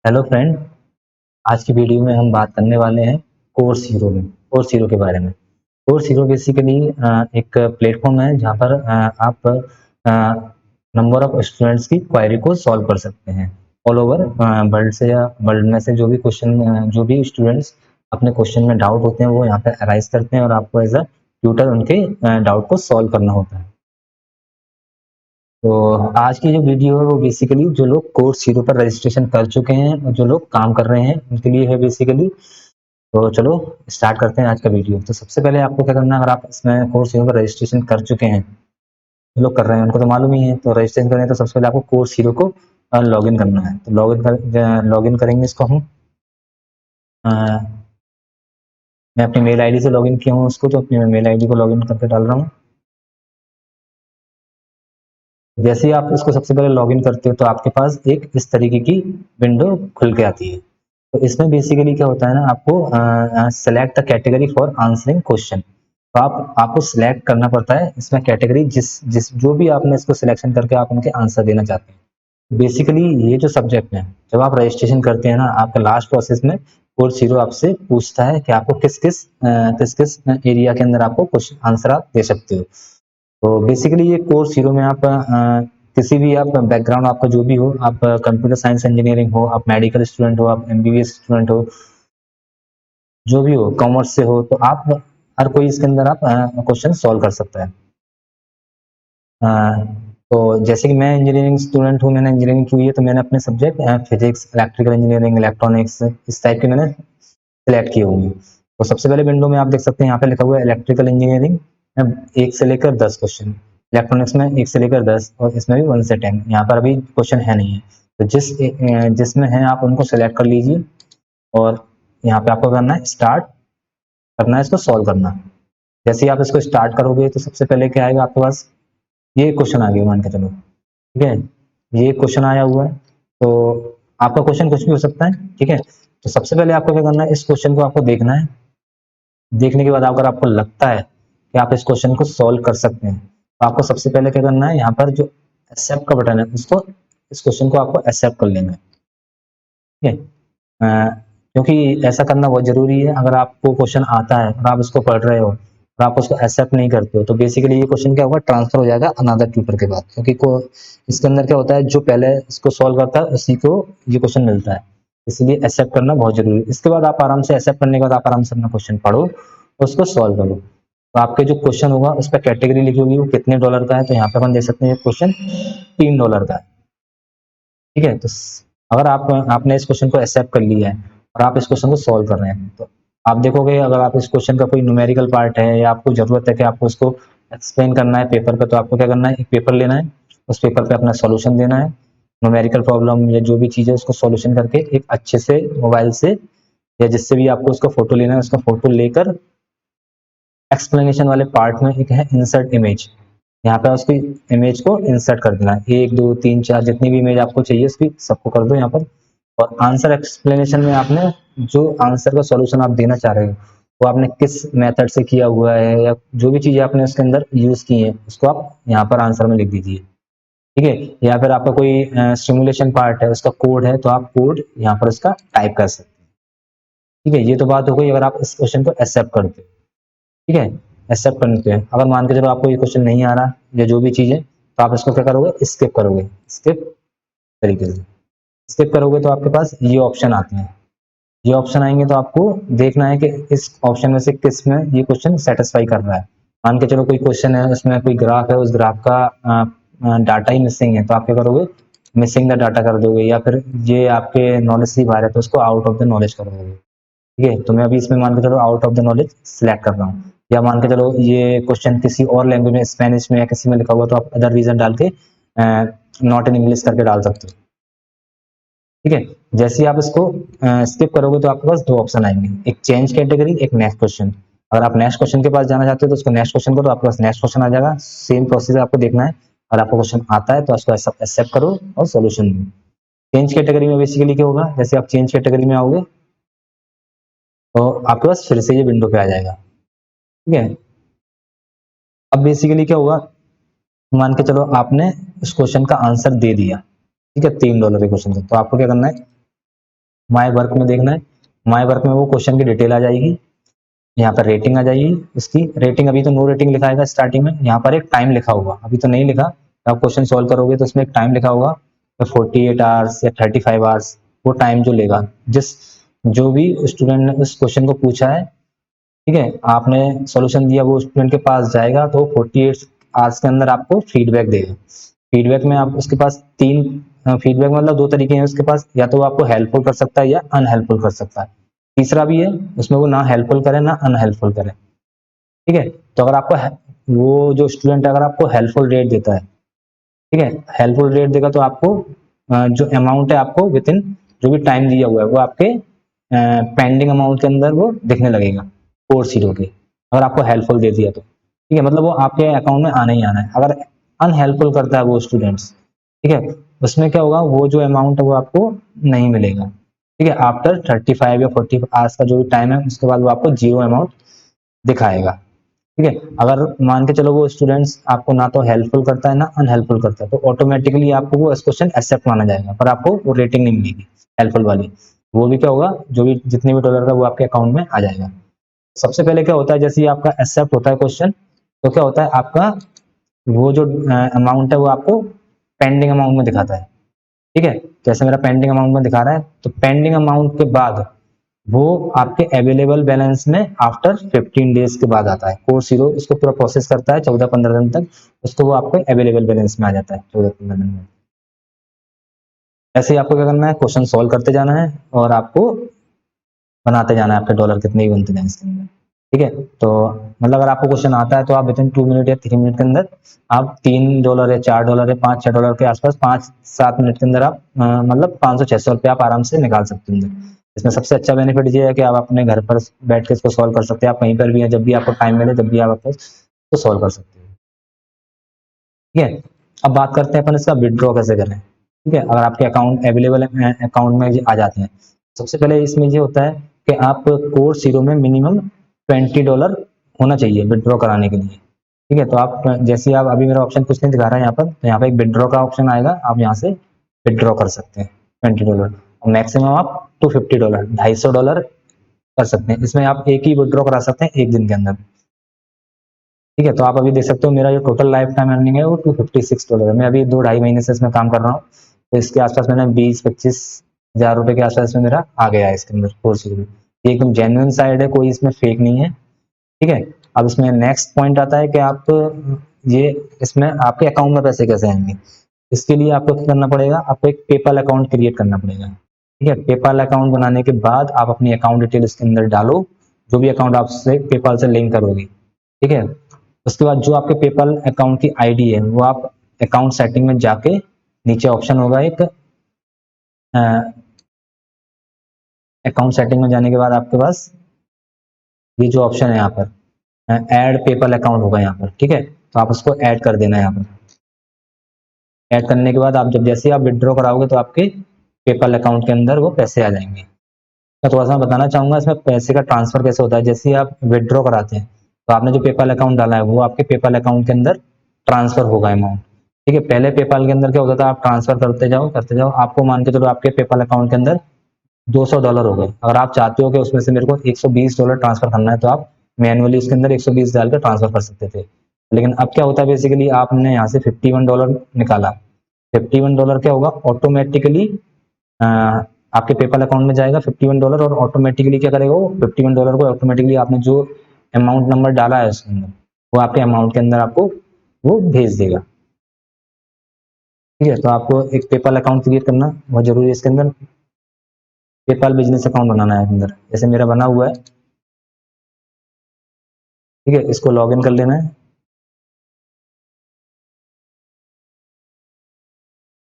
Hello friend. आज की video में हम बात करने वाले हैं कोर्स हीरो के बारे में। कोर्स हीरो बेसिकली एक प्लेटफॉर्म है जहाँ पर आप नंबर ऑफ स्टूडेंट्स की क्वेरी को सॉल्व कर सकते हैं ऑल ओवर वर्ल्ड से, या वर्ल्ड में से जो भी स्टूडेंट्स अपने क्वेश्चन में डाउट होते हैं वो यहाँ पे अराइज करते हैं और आपको एज अ ट्यूटर उनके डाउट को सॉल्व करना होता है। तो आज की जो वीडियो है वो बेसिकली जो लोग कोर्स हीरो पर रजिस्ट्रेशन कर चुके हैं और जो लोग काम कर रहे हैं उनके लिए है बेसिकली। तो चलो स्टार्ट करते हैं आज का वीडियो। तो सबसे पहले आपको क्या करना है, अगर आप इसमें कोर्स हीरो पर रजिस्ट्रेशन कर चुके हैं, जो लोग कर रहे हैं उनको तो मालूम ही है। तो रजिस्ट्रेशन करने तो सबसे पहले आपको कोर्स हीरो को लॉगिन करना है। तो लॉगिन करेंगे इसको हम। अ, मैं अपनी मेल आईडी से लॉगिन किया हूँ उसको, तो अपनी मेल आईडी को लॉगिन करके डाल रहा हूँ। जैसे ही आप इसको सबसे पहले लॉगिन करते हो तो आपके पास एक इस तरीके की विंडो खुल के आती है। तो इसमें बेसिकली क्या होता है ना, आपको select the category for answering question. तो आपको सिलेक्ट करना पड़ता है इसमें कैटेगरी, जिस जिस जो भी आपने इसको सिलेक्शन करके आप उनके आंसर देना चाहते हैं। बेसिकली ये जो सब्जेक्ट है, जब आप रजिस्ट्रेशन करते हैं ना, आपका लास्ट प्रोसेस में कोर्स हीरो आपसे पूछता है कि आपको किस किस एरिया के अंदर आपको क्वेश्चन आंसर आप दे सकते हो। तो बेसिकली ये कोर्स हीरो में आप किसी भी आप बैकग्राउंड आपका जो भी हो, आप कंप्यूटर साइंस इंजीनियरिंग हो, आप मेडिकल स्टूडेंट हो, आप एमबीबीएस स्टूडेंट हो, जो भी हो, कॉमर्स से हो, तो आप हर कोई इसके अंदर आप क्वेश्चन सॉल्व कर सकता है। अ, तो जैसे कि मैं इंजीनियरिंग स्टूडेंट हूँ, मैंने इंजीनियरिंग की हुई है, तो मैंने अपने subject physics, electrical engineering, electronics, इस टाइप के मैंने सिलेक्ट किए होंगे। तो सबसे पहले विंडो में आप देख सकते हैं यहाँ पे लिखा हुआ है इलेक्ट्रिकल इंजीनियरिंग, 1 से लेकर 10 क्वेश्चन। इलेक्ट्रॉनिक्स में 1 से लेकर 10, और इसमें भी 1 से 10। यहाँ पर अभी क्वेश्चन है नहीं है। तो जिसमें है आप उनको सेलेक्ट कर लीजिए, और यहाँ पे आपको करना है स्टार्ट, करना है इसको सॉल्व करना। जैसे ही आप इसको स्टार्ट करोगे तो सबसे पहले क्या आएगा आपके पास, ये क्वेश्चन आ गया मान के चलो। ठीक है, ये क्वेश्चन आया हुआ है। तो आपका क्वेश्चन कुछ भी हो सकता है। ठीक है, तो सबसे पहले आपको क्या करना है, इस क्वेश्चन को आपको देखना है। देखने के बाद अगर आपको लगता है कि आप इस क्वेश्चन को सॉल्व कर सकते हैं, तो आपको सबसे पहले क्या करना है, यहाँ पर जो एक्सेप्ट का बटन है उसको, इस क्वेश्चन को आपको एक्सेप्ट कर लेना है। ठीक है, क्योंकि ऐसा करना बहुत जरूरी है। अगर आपको क्वेश्चन आता है और आप इसको पढ़ रहे हो और आप उसको एक्सेप्ट नहीं करते हो, तो बेसिकली ये क्वेश्चन क्या होगा, ट्रांसफर हो जाएगा अनदर ट्यूटर के पास। क्योंकि इसके अंदर क्या होता है, जो पहले इसको सॉल्व करता है उसी को ये क्वेश्चन मिलता है। इसलिए एक्सेप्ट करना बहुत जरूरी है। इसके बाद आप आराम से एक्सेप्ट करने के बाद आप आराम से अपना क्वेश्चन पढ़ो और उसको सॉल्व करो। तो आपके जो क्वेश्चन होगा उस पर कैटेगरी लिखी होगी वो कितने डॉलर का है। तो यहाँ पे अपन देख सकते हैं क्वेश्चन $3 का है। ठीक है, तो अगर आपने इस क्वेश्चन को एक्सेप्ट कर लिया है और आप इस क्वेश्चन को सॉल्व कर रहे हैं, तो आप देखोगे अगर आप इस क्वेश्चन का कोई न्यूमेरिकल पार्ट है या आपको जरूरत है कि आपको उसको एक्सप्लेन करना है पेपर पे, तो आपको क्या करना है, एक पेपर लेना है, उस पेपर पे अपना सॉल्यूशन देना है। न्यूमेरिकल प्रॉब्लम या जो भी चीज़ है उसको सॉल्यूशन करके एक अच्छे से मोबाइल से या जिससे भी आपको उसका फोटो लेना है, उसका फोटो लेकर एक्सप्लेनेशन वाले पार्ट में एक है इंसर्ट इमेज, यहाँ पे उसकी इमेज को इंसर्ट कर देना है। 1 2 3 4 जितनी भी इमेज आपको चाहिए उसकी सबको कर दो यहाँ पर। और आंसर एक्सप्लेनेशन में आपने जो आंसर का सॉल्यूशन आप देना चाह रहे हो वो आपने किस मेथड से किया हुआ है, या जो भी चीजें आपने उसके अंदर यूज की है उसको आप यहाँ पर आंसर में लिख दीजिए। ठीक है, या फिर आपका कोई सिमुलेशन पार्ट है, उसका कोड है, तो आप कोड यहाँ पर उसका टाइप कर सकते हैं। ठीक है, ये तो बात हो गई अगर आप इस क्वेश्चन को एक्सेप्ट करते हो। ठीक है, एक्सेप्ट करते हैं। अगर मान के चलो आपको ये क्वेश्चन नहीं आ रहा या जो भी चीज़ है, तो आप इसको क्या करोगे, स्किप करोगे। स्किप तरीके से स्किप करोगे तो आपके पास ये ऑप्शन आते हैं। ये ऑप्शन आएंगे तो आपको देखना है कि इस ऑप्शन में से किस में ये क्वेश्चन सेटिस्फाई कर रहा है। मान के चलो कोई क्वेश्चन है उसमें कोई ग्राफ है, उस ग्राफ का डाटा ही मिसिंग है, तो आप क्या करोगे, मिसिंग द डाटा कर दोगे, या फिर ये आपके नॉलेज से बाहर है तो उसको आउट ऑफ द नॉलेज कर दोगे। ठीक है, तो मैं अभी इसमें मान के चलो out of the knowledge select कर रहा हूँ। या मान के चलो ये क्वेश्चन किसी और लैंग्वेज में, स्पेनिश में या किसी में लिखा हुआ, तो आप अदर रीजन डाल के नॉट इन इंग्लिश करके डाल सकते हो। ठीक है, जैसे ही आप इसको स्किप करोगे तो आपके पास 2 ऑप्शन आएंगे, एक चेंज कैटेगरी, एक नेक्स्ट क्वेश्चन। अगर आप नेक्स्ट क्वेश्चन के पास जाना चाहते हो तो उसको नेक्स्ट क्वेश्चन करो, आपके पास नेक्स्ट क्वेश्चन आ जाएगा। सेम प्रोसीजर आपको देखना है। और आपको क्वेश्चन आता है तो उसको एक्सेप्ट करो और सोल्यूशन दो। चेंज कैटेगरी में बेसिकली क्या होगा, जैसे आप चेंज कैटेगरी में आओगे तो आपके पास फिर से ये विंडो पे आ जाएगा। ठीक है, अब बेसिकली क्या हुआ, मान के चलो आपने इस क्वेश्चन का आंसर दे दिया। ठीक है, $3 के क्वेश्चन का, तो आपको क्या करना है, माय वर्क में देखना है, माय वर्क में वो क्वेश्चन की डिटेल आ जाएगी, यहाँ पर रेटिंग आ जाएगी उसकी। रेटिंग अभी तो नो रेटिंग लिखा है स्टार्टिंग में, यहाँ पर एक टाइम लिखा होगा, अभी तो नहीं लिखा। आप क्वेश्चन सॉल्व करोगे तो उसमें एक टाइम लिखा होगा, तो 48 आवर्स या 35 आवर्स, वो टाइम जो लेगा, जिस जो भी स्टूडेंट ने उस क्वेश्चन को पूछा है, ठीक है, आपने सॉल्यूशन दिया, वो स्टूडेंट के पास जाएगा तो 48 आवर्स के अंदर आपको फीडबैक देगा। फीडबैक में आप उसके पास तीन फीडबैक मतलब दो तरीके हैं उसके पास, या तो वो आपको हेल्पफुल कर सकता है या अनहेल्पफुल कर सकता है। तीसरा भी है, उसमें वो ना हेल्पफुल करे ना अनहेल्पफुल करे, ठीक है। तो अगर आपको वो जो स्टूडेंट अगर आपको हेल्पफुल रेट देता है, ठीक है, हेल्पफुल रेट देगा तो आपको जो अमाउंट है आपको विद इन जो भी टाइम दिया हुआ है वो आपके पेंडिंग अमाउंट के अंदर वो दिखने लगेगा, कोर्स जीरो के, अगर आपको हेल्पफुल दे दिया तो, ठीक है, मतलब वो आपके अकाउंट में आना ही आना है। अगर अनहेल्पफुल करता है वो स्टूडेंट्स, ठीक है, उसमें क्या होगा, वो जो अमाउंट है वो आपको नहीं मिलेगा, ठीक है। आफ्टर 35 या 40 आवर्स का जो भी टाइम है उसके बाद वो आपको जीरो अमाउंट दिखाएगा, ठीक है। अगर मान के चलो वो स्टूडेंट्स आपको ना तो हेल्पफुल करता है ना अनहेल्पफुल करता है, तो ऑटोमेटिकली आपको वो क्वेश्चन एक्सेप्ट माना जाएगा, पर आपको वो रेटिंग नहीं मिलेगी हेल्पफुल वाली। वो भी क्या होगा, जो भी जितने भी डॉलर का वो आपके अकाउंट में आ जाएगा। सबसे पहले क्या होता है, जैसे ही आपका एक्सेप्ट होता है क्वेश्चन, तो क्या होता है आपका वो जो अमाउंट है वो आपको पेंडिंग अमाउंट में दिखाता है, ठीक है। जैसे मेरा पेंडिंग अमाउंट में दिखा रहा है, तो पेंडिंग अमाउंट के बाद वो आपके अवेलेबल बैलेंस में आफ्टर 15 डेज के बाद आता है। कोर्स जीरो इसको पूरा प्रोसेस करता है 14-15 दिन तक, उसको वो आपके अवेलेबल बैलेंस में आ जाता है 14-15 दिन में। ऐसे ही आपको क्या करना है, क्वेश्चन सॉल्व करते जाना है और आपको बनाते जाना है, आपके डॉलर कितने ही बनते जाए इसके अंदर, ठीक है। तो मतलब अगर आपको क्वेश्चन आता है तो आप विद इन 2 मिनट या 3 मिनट के अंदर आप $3 या $4 या $5-6 के आसपास 5-7 मिनट के अंदर आप मतलब 500-600 रुपये आप आराम से निकाल सकते हैं। इसमें सबसे अच्छा बेनिफिट ये है कि आप अपने घर पर बैठ के इसको सॉल्व कर सकते हैं, आप कहीं पर भी हैं, जब भी आपको टाइम मिले जब भी आप इसको सॉल्व कर सकते हैं, ठीक है। अब बात करते हैं अपन इसका विड्रॉ कैसे करें, ठीक है। अगर आपके अकाउंट अवेलेबल अकाउंट में आ जाते हैं, सबसे पहले इसमें ये होता है कि आप कोर्स जीरो में मिनिमम $20 होना चाहिए विड्रॉ कराने के लिए, ठीक है। तो आप जैसे आप अभी मेरा ऑप्शन कुछ नहीं दिखा रहा है यहाँ पर, तो यहाँ पे एक विड्रॉ का ऑप्शन आएगा, आप यहाँ से विड्रॉ कर सकते हैं $20, और मैक्सिमम आप $250 $250 कर सकते हैं। इसमें आप एक ही विड्रॉ करा सकते हैं एक दिन के अंदर, ठीक है। तो आप अभी देख सकते हो मेरा जो टोटल लाइफ टाइम अर्निंग है वो $256 है। मैं अभी 2-2.5 महीने से इसमें काम कर रहा हूँ, तो इसके आसपास मैंने 20-25 हज़ार रुपए के आसपास में मेरा आ गया है इसके अंदर कोर्स में। ये एकदम जेन्युइन साइड है, कोई इसमें फेक नहीं है, ठीक है। अब इसमें नेक्स्ट पॉइंट आता है कि आप ये इसमें आपके अकाउंट में पैसे कैसे आएंगे। इसके लिए आपको क्या करना पड़ेगा, आपको एक पेपल अकाउंट क्रिएट करना पड़ेगा, ठीक है। पेपल अकाउंट बनाने के बाद आप अपनी अकाउंट डिटेल इसके अंदर डालो, जो भी अकाउंट आपसे पेपल से लिंक करोगे, ठीक है। उसके बाद जो आपके पेपल अकाउंट की आईडी है वो आप अकाउंट सेटिंग में जाके नीचे ऑप्शन होगा एक, अकाउंट सेटिंग में जाने के बाद आपके पास ये जो ऑप्शन है यहाँ पर ऐड पेपल अकाउंट होगा यहाँ पर, ठीक है। तो आप उसको ऐड कर देना है यहाँ पर। ऐड करने के बाद आप जब जैसे आप विड्रॉ कराओगे तो आपके पेपल अकाउंट के अंदर वो पैसे आ जाएंगे। मैं थोड़ा सा बताना चाहूंगा इसमें पैसे का ट्रांसफर कैसे होता है। जैसे ही आप विड्रॉ कराते हैं तो आपने जो पेपल अकाउंट डाला है वो आपके पेपल अकाउंट के अंदर ट्रांसफर होगा अमाउंट, ठीक है। पहले पेपल के अंदर क्या होता था, आप ट्रांसफर करते जाओ, आपको मान के चलो आपके पेपल अकाउंट के अंदर $200 हो गए। अगर आप चाहते हो कि उसमें से मेरे को $120 ट्रांसफर करना है, तो आप मैनुअली उसके अंदर 120 डाल कर ट्रांसफर कर सकते थे। लेकिन अब क्या होता है, बेसिकली आपने यहाँ से $51 निकाला, $51 क्या होगा ऑटोमेटिकली आपके पेपल अकाउंट में जाएगा $51, और ऑटोमेटिकली क्या करेगा वो $51 को ऑटोमेटिकली आपने जो अमाउंट नंबर डाला है उसके अंदर वो आपके अमाउंट के अंदर आपको वो भेज देगा, ठीक है। तो आपको एक पेपल अकाउंट क्रिएट करना बहुत जरूरी है इसके अंदर। पेपल बिजनेस अकाउंट बनाना है अंदर, जैसे मेरा बना हुआ है, ठीक है। इसको लॉग इन कर लेना है।